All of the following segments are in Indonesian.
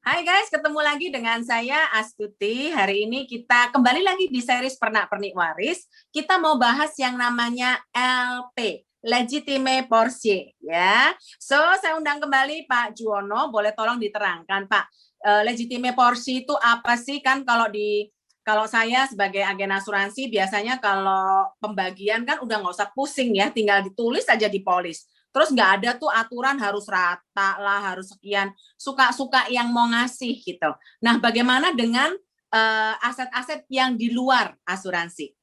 Hai guys, ketemu lagi dengan saya Astuti. Hari ini kita kembali lagi di series Pernak-Pernik Waris. Kita mau bahas yang namanya LP, Legitime Portie, ya. So, saya undang kembali Pak Juwono, boleh tolong diterangkan, Pak. Legitime Portie itu apa sih? Kan kalau saya sebagai agen asuransi biasanya kalau pembagian kan udah nggak usah pusing ya, tinggal ditulis aja di polis. Terus nggak ada tuh aturan harus rata lah, harus sekian, suka-suka yang mau ngasih gitu. Nah, bagaimana dengan aset-aset yang di luar asuransi?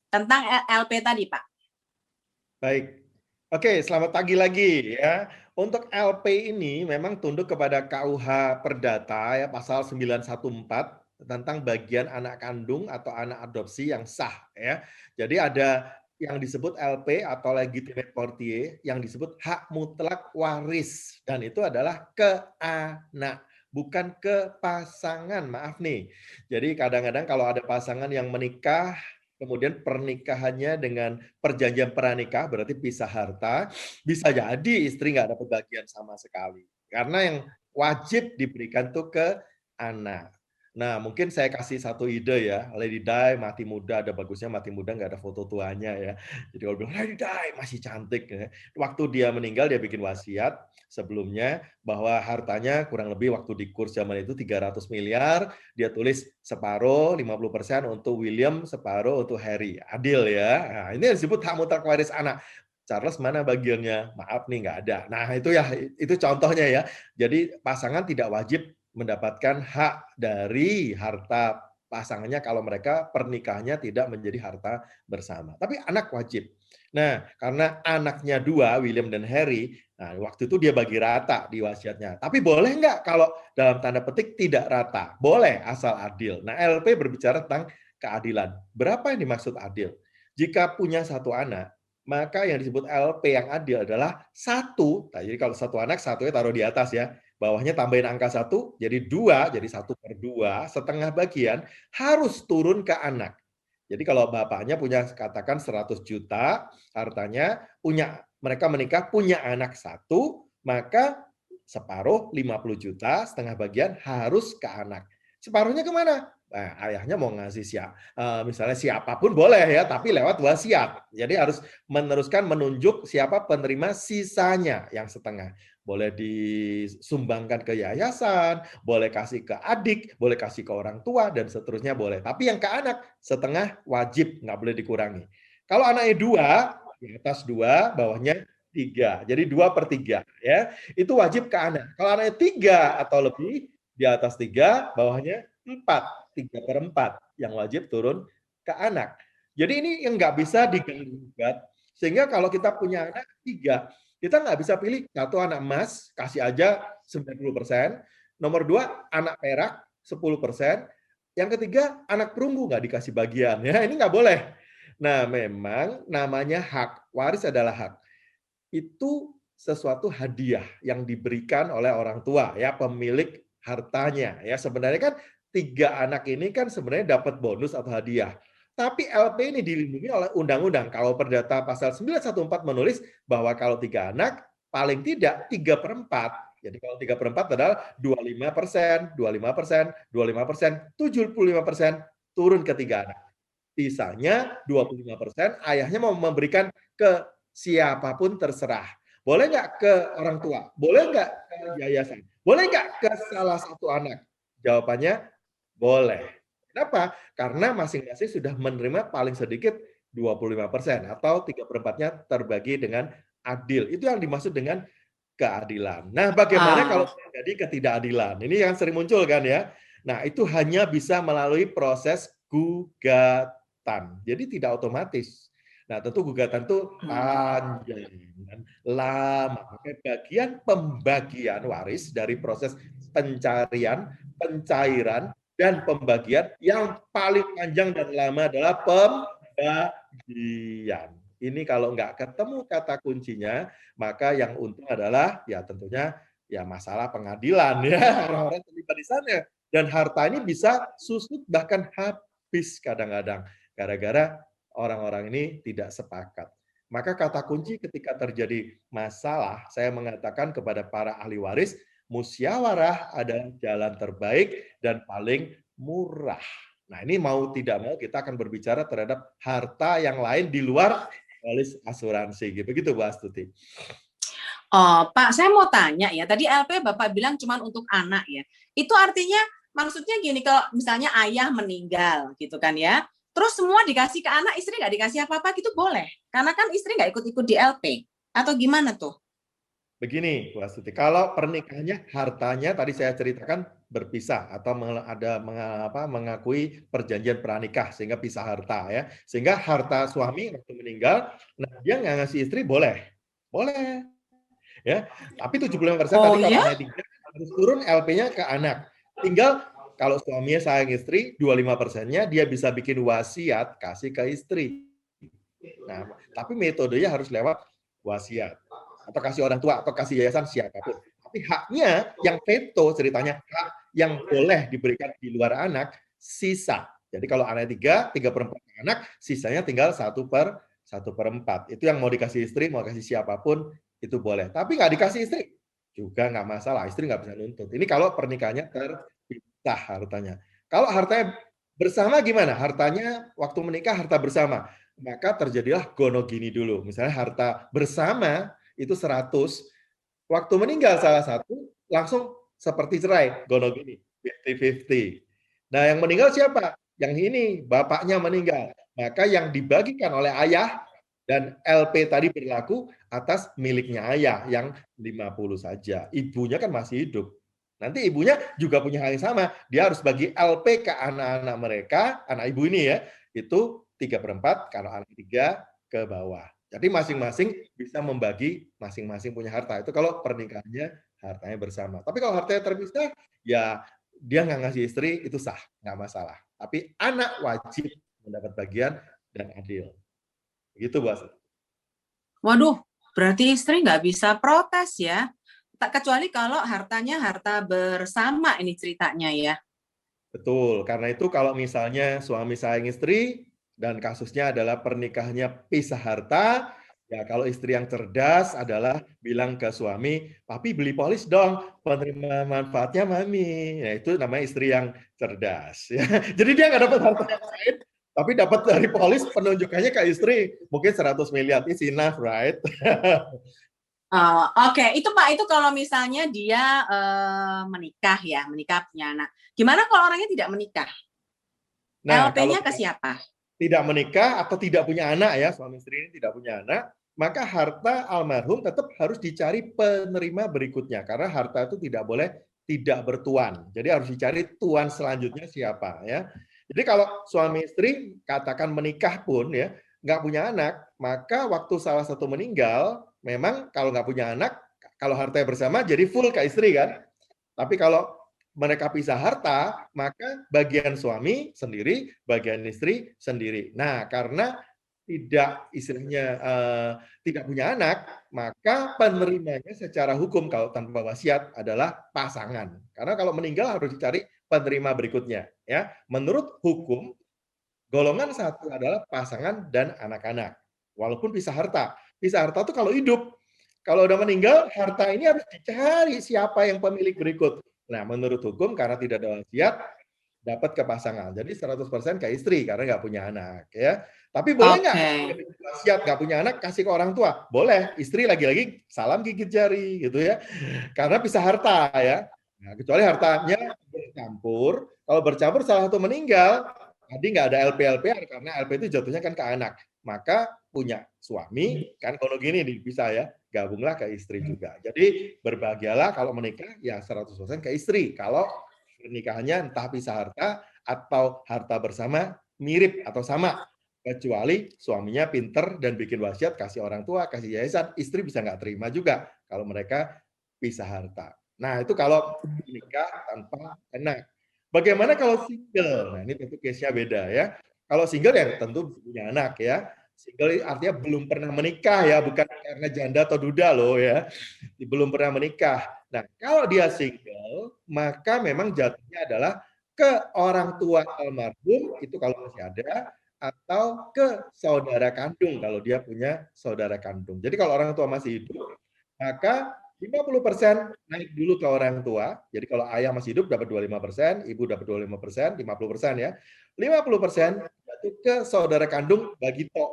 Tentang LP tadi, Pak. Baik. Oke, selamat pagi lagi ya. Untuk LP ini memang tunduk kepada KUH Perdata ya pasal 914 tentang bagian anak kandung atau anak adopsi yang sah ya. Jadi ada yang disebut LP atau legitimate portier yang disebut hak mutlak waris dan itu adalah ke anak bukan ke pasangan. Maaf nih. Jadi kadang-kadang kalau ada pasangan yang menikah kemudian pernikahannya dengan perjanjian pranikah berarti pisah harta, bisa jadi istri nggak dapat bagian sama sekali. Karena yang wajib diberikan tuh ke anak. Nah, mungkin saya kasih satu ide ya, Lady Di mati muda, ada bagusnya mati muda nggak ada foto tuanya ya. Jadi kalau bilang Lady Di masih cantik ya. Waktu dia meninggal dia bikin wasiat sebelumnya bahwa hartanya kurang lebih waktu di kurs zaman itu 300 miliar, dia tulis separuh 50% untuk William, separuh untuk Harry. Adil ya. Nah, ini yang disebut hak mutlak waris anak. Charles mana bagiannya? Maaf nih nggak ada. Nah itu ya itu contohnya ya. Jadi pasangan tidak wajib mendapatkan hak dari harta pasangannya kalau mereka pernikahannya tidak menjadi harta bersama. Tapi anak wajib. Nah karena anaknya dua, William dan Harry, nah waktu itu dia bagi rata di wasiatnya. Tapi boleh nggak kalau dalam tanda petik tidak rata? Boleh asal adil. Nah LP berbicara tentang keadilan. Berapa yang dimaksud adil? Jika punya satu anak, maka yang disebut LP yang adil adalah satu. Nah, jadi kalau satu anak, satunya taruh di atas ya. Bawahnya tambahin angka satu, jadi dua, jadi 1/2, setengah bagian harus turun ke anak. Jadi kalau bapaknya punya katakan 100 juta, hartanya mereka menikah punya anak satu, maka separuh 50 juta, setengah bagian harus ke anak. Separuhnya kemana? Nah, ayahnya mau ngasih misalnya siapapun boleh ya, tapi lewat wasiat. Jadi harus meneruskan menunjuk siapa penerima sisanya yang setengah. Boleh disumbangkan ke yayasan, boleh kasih ke adik, boleh kasih ke orang tua, dan seterusnya boleh. Tapi yang ke anak, setengah wajib, nggak boleh dikurangi. Kalau anaknya dua, di atas dua, bawahnya tiga. Jadi 2/3 ya. Itu wajib ke anak. Kalau anaknya tiga atau lebih, di atas tiga, bawahnya 4, 3/4 yang wajib turun ke anak. Jadi ini yang nggak bisa diganggu-gugat. Sehingga kalau kita punya anak tiga, kita nggak bisa pilih satu anak emas, kasih aja 90%. Nomor dua, anak perak 10%. Yang ketiga, anak perunggu nggak dikasih bagian. Ya, ini nggak boleh. Nah, memang namanya hak. Waris adalah hak. Itu sesuatu hadiah yang diberikan oleh orang tua, ya, pemilik hartanya. Ya, sebenarnya kan tiga anak ini kan sebenarnya dapat bonus atau hadiah. Tapi LP ini dilindungi oleh undang-undang. Kalau Perdata pasal 914 menulis bahwa kalau tiga anak, paling tidak 3/4. Jadi kalau 3/4 adalah 25%, 25%, 25%, 75% turun ke tiga anak. Sisanya 25% ayahnya mau memberikan ke siapapun terserah. Boleh nggak ke orang tua? Boleh nggak ke yayasan? Boleh nggak ke salah satu anak? Jawabannya boleh. Kenapa? Karena masing-masing sudah menerima paling sedikit 25% atau 3/4-nya terbagi dengan adil. Itu yang dimaksud dengan keadilan. Nah, bagaimana kalau Ah, terjadi ketidakadilan? Ini yang sering muncul kan ya. Nah, itu hanya bisa melalui proses gugatan. Jadi tidak otomatis. Nah, tentu gugatan itu panjang dan lama. Maka bagian pembagian waris dari proses pencarian, pencairan, dan pembagian yang paling panjang dan lama adalah pembagian. Ini kalau nggak ketemu kata kuncinya, maka yang untung adalah ya tentunya ya masalah pengadilan ya orang-orang terlibat di sana dan harta ini bisa susut bahkan habis kadang-kadang gara-gara orang-orang ini tidak sepakat. Maka kata kunci ketika terjadi masalah, saya mengatakan kepada para ahli waris, musyawarah adalah jalan terbaik dan paling murah. Nah, ini mau tidak mau kita akan berbicara terhadap harta yang lain di luar polis asuransi. Begitu, Bu Astuti. Oh, Pak, saya mau tanya ya. Tadi LP Bapak bilang cuma untuk anak ya. Itu artinya maksudnya gini, kalau misalnya ayah meninggal gitu kan ya, terus semua dikasih ke anak, istri nggak dikasih apa-apa gitu boleh? Karena kan istri nggak ikut-ikut di LP. Atau gimana tuh? Begini, Bu Astuti, kalau pernikahannya hartanya tadi saya ceritakan berpisah atau ada mengakui perjanjian pranikah sehingga pisah harta ya. Sehingga harta suami waktu meninggal, nah dia nggak ngasih istri boleh. Boleh ya. Tapi 75% Oh tadi kalau ya? anak 3 harus turun LP-nya ke anak. Tinggal kalau suaminya sayang istri, 25%-nya dia bisa bikin wasiat kasih ke istri. Nah, tapi metodenya harus lewat wasiat atau kasih orang tua atau kasih yayasan siapapun. Tapi haknya yang veto ceritanya hak yang boleh diberikan di luar anak sisa. Jadi kalau anak 3/4 anak, sisanya tinggal 1/4. Itu yang mau dikasih istri, mau kasih siapapun itu boleh. Tapi nggak dikasih istri juga nggak masalah. Istri nggak bisa nuntut. Ini kalau pernikahannya terpisah hartanya. Kalau hartanya bersama gimana? Hartanya waktu menikah harta bersama, maka terjadilah gonogini dulu. Misalnya harta bersama itu 100, waktu meninggal salah satu langsung seperti cerai, gonogini, 50-50. Nah, yang meninggal siapa? Yang ini, bapaknya meninggal. Maka yang dibagikan oleh ayah dan LP tadi berlaku atas miliknya ayah yang 50 saja. Ibunya kan masih hidup. Nanti ibunya juga punya hal yang sama. Dia harus bagi LP ke anak-anak mereka, anak ibu ini ya, itu 3/4, kalau anak 3 ke bawah. Jadi masing-masing bisa membagi masing-masing punya harta. Itu kalau pernikahannya hartanya bersama. Tapi kalau hartanya terpisah, ya dia nggak ngasih istri, itu sah, nggak masalah. Tapi anak wajib mendapat bagian dan adil. Begitu, Bos. Waduh, berarti istri nggak bisa protes ya. Tak kecuali kalau hartanya harta bersama ini ceritanya ya. Betul, karena itu kalau misalnya suami sayang istri dan kasusnya adalah pernikahannya pisah harta, ya kalau istri yang cerdas adalah bilang ke suami, "Papi beli polis dong, penerima manfaatnya mami." Ya itu namanya istri yang cerdas. Ya. Jadi dia nggak dapat harta yang lain, tapi dapat dari polis penunjukannya ke istri mungkin 100 miliar. It's enough, right? Oh, oke, itu Pak, itu kalau misalnya dia menikah ya, menikah punya anak. Gimana kalau orangnya tidak menikah? Nah, kalau LP-nya ke siapa? tidak menikah atau tidak punya anak ya, suami istri ini tidak punya anak, maka harta almarhum tetap harus dicari penerima berikutnya karena harta itu tidak boleh tidak bertuan. Jadi harus dicari tuan selanjutnya siapa ya. Jadi kalau suami istri katakan menikah pun ya nggak punya anak, maka waktu salah satu meninggal, memang kalau nggak punya anak, kalau hartanya bersama jadi full ke istri kan. Tapi kalau mereka pisah harta, maka bagian suami sendiri, bagian istri sendiri. Nah, karena tidak istilahnya tidak punya anak, maka penerimanya secara hukum kalau tanpa wasiat adalah pasangan. Karena kalau meninggal harus dicari penerima berikutnya. Ya, menurut hukum golongan satu adalah pasangan dan anak-anak. Walaupun pisah harta. Pisah harta itu kalau hidup. Kalau udah meninggal, harta ini harus dicari siapa yang pemilik berikut. Nah, menurut hukum karena tidak ada wasiat, dapat ke pasangan. Jadi 100% ke istri karena nggak punya anak. Ya. Tapi boleh nggak Oke. wasiat nggak punya anak kasih ke orang tua? Boleh. Istri lagi-lagi salam gigit jari gitu ya. Karena pisah harta ya. Nah, kecuali hartanya bercampur. Kalau bercampur salah satu meninggal, tadi nggak ada LP-LP karena LP itu jatuhnya kan ke anak. Maka punya suami, kan kalau gini bisa ya, gabunglah ke istri juga. Jadi berbahagialah kalau menikah ya 100% ke istri. Kalau pernikahannya entah pisah harta atau harta bersama mirip atau sama. Kecuali suaminya pinter dan bikin wasiat kasih orang tua, kasih yayasan, istri bisa nggak terima juga kalau mereka pisah harta. Nah itu kalau menikah tanpa anak. Bagaimana kalau single? Nah, ini tentu case-nya beda ya. Kalau single ya tentu punya anak ya. Single artinya belum pernah menikah ya, bukan karena janda atau duda loh ya. Belum pernah menikah. Nah, kalau dia single, maka memang jatuhnya adalah ke orang tua almarhum itu kalau masih ada atau ke saudara kandung kalau dia punya saudara kandung. Jadi kalau orang tua masih hidup, maka 50% naik dulu ke orang tua. Jadi kalau ayah masih hidup dapat 25%, ibu dapat 25%, 50% ya. 50% jatuh ke saudara kandung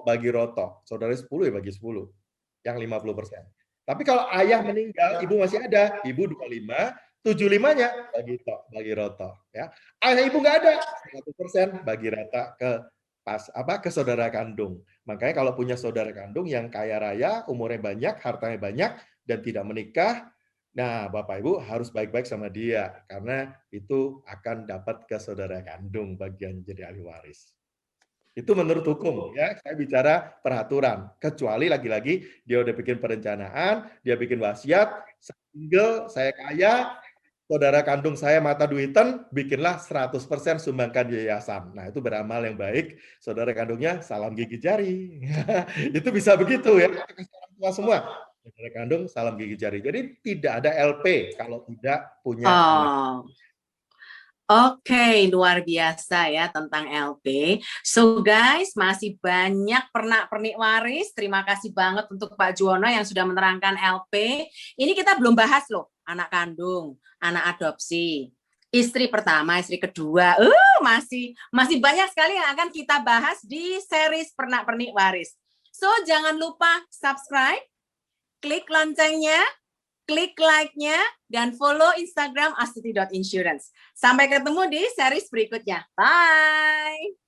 bagi roto. Saudara 10 ya bagi 10. Yang 50%. Tapi kalau ayah meninggal, ibu masih ada, ibu 25, 75-nya bagi roto ya. Ayah ibu nggak ada, 100% bagi rata ke saudara kandung. Makanya kalau punya saudara kandung yang kaya raya, umurnya banyak, hartanya banyak, dan tidak menikah, nah Bapak Ibu harus baik-baik sama dia, karena itu akan dapat ke saudara kandung bagian jadi ahli waris. Itu menurut hukum, ya. Saya bicara peraturan. Kecuali lagi-lagi dia udah bikin perencanaan, dia bikin wasiat, single, saya kaya, saudara kandung saya mata duitan, bikinlah 100% sumbangkan yayasan. Nah, itu beramal yang baik. Saudara kandungnya salam gigi jari. Itu bisa begitu ya. Orang tua semua. Saudara kandung salam gigi jari. Jadi tidak ada LP kalau tidak punya anak. Oke, luar biasa ya tentang LP. So guys, masih banyak pernak-pernik waris. Terima kasih banget untuk Pak Juwono yang sudah menerangkan LP. Ini kita belum bahas loh, anak kandung, anak adopsi, istri pertama, istri kedua. Masih banyak sekali yang akan kita bahas di series pernak-pernik waris. So jangan lupa subscribe, klik loncengnya, klik like-nya, dan follow Instagram astuti.insurance. Sampai ketemu di series berikutnya. Bye!